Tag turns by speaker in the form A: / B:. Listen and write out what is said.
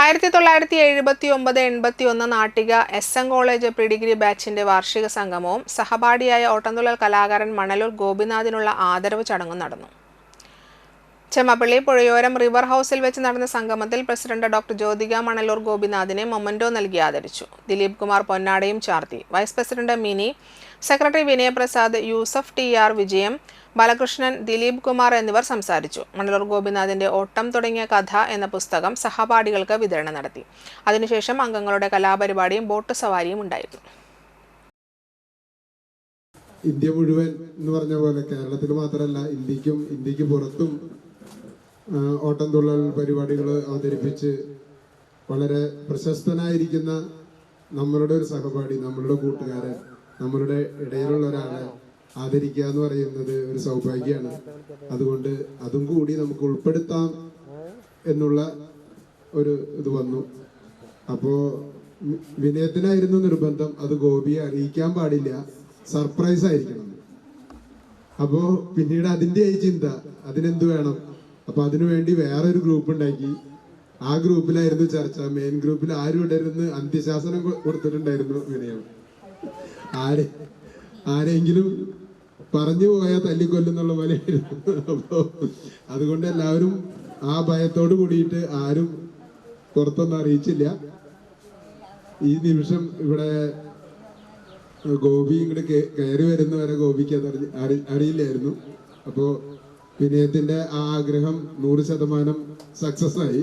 A: 1979-81 Nattika SM college predegree ബാച്ചിന്റെ വാർഷിക സംഗമവും സഹപാഠിയായ ഓട്ടംതുള്ളൽ കലാകാരൻ മണലൂർ ഗോപിനാഥിനുള്ള ആദരവ് ചടങ്ങും നടന്നു. ചെമ്മപ്പള്ളി പുഴയോരം റിവർ ഹൗസിൽ വെച്ച് നടന്ന സംഗമത്തിൽ പ്രസിഡന്റ് ഡോക്ടർ ജ്യോതിക മണലൂർ ഗോപിനാഥിനെ മൊമന്റോ നൽകി ആദരിച്ചു. ദിലീപ് കുമാർ പൊന്നാടയും ചാർത്തി. Vice president Mini, secretary Vinayaprasad, Yusuf TR Vijayam, Balakrishnan, Dileep Kumar എന്നിവർ സംസാരിച്ചു. മണലൂർ ഗോപിനാഥിന്റെ ഓട്ടം തുടങ്ങിയ കഥ എന്ന പുസ്തകം സഹപാഠികൾക്ക് വിതരണം നടത്തി. അതിനുശേഷം അംഗങ്ങളുടെ കലാപരിപാടിയും ബോട്ട് സവാരിയും ഉണ്ടായിരുന്നു.
B: ഇന്ത്യ മുഴുവൻ എന്ന് പറഞ്ഞ പോലെ കേരളത്തിൽ മാത്രമല്ല ഇന്ത്യക്ക് പുറത്തും ഓട്ടംതുള്ളൽ പരിപാടികൾ അവതരിപ്പിച്ച് വളരെ പ്രശസ്തനായിരിക്കുന്ന നമ്മളുടെ ഒരു സഹപാഠി, നമ്മളുടെ കൂട്ടുകാരൻ, നമ്മളുടെ ഇടയിലുള്ള ഒരാളെ ആദരിക്കുക എന്ന് പറയുന്നത് ഒരു സൗഭാഗ്യമാണ്. അതുകൊണ്ട് അതും കൂടി നമുക്ക് ഉൾപ്പെടുത്താം എന്നുള്ള ഒരു ഇത് വന്നു. അപ്പോൾ വിനയത്തിനായിരുന്നു നിർബന്ധം, അത് ഗോപിയെ അറിയിക്കാൻ പാടില്ല, സർപ്രൈസ് ആയിരിക്കണം. അപ്പോൾ പിന്നീട് അതിൻ്റെ ചിന്ത, അതിനെന്ത് വേണം, അപ്പൊ അതിനുവേണ്ടി വേറൊരു ഗ്രൂപ്പ് ഉണ്ടാക്കി. ആ ഗ്രൂപ്പിലായിരുന്നു ചർച്ച. മെയിൻ ഗ്രൂപ്പിൽ ആരും ഇടരുന്ന് അന്ത്യശാസനം കൊടുത്തിട്ടുണ്ടായിരുന്നു വിനയം. ആരെങ്കിലും പറഞ്ഞു പോയാൽ തല്ലിക്കൊല്ലുന്നുള്ള പോലെയായിരുന്നു. അപ്പോ അതുകൊണ്ട് എല്ലാവരും ആ ഭയത്തോട് കൂടിയിട്ട് ആരും പുറത്തൊന്നും അറിയിച്ചില്ല. ഈ നിമിഷം ഇവിടെ ഗോപി ഇങ്ങോട്ട് കയറി വരുന്നവരെ ഗോപിക്ക് അത് അറിയില്ലായിരുന്നു. അപ്പോ വിനയത്തിന്റെ ആ ആഗ്രഹം 100% സക്സസ് ആയി.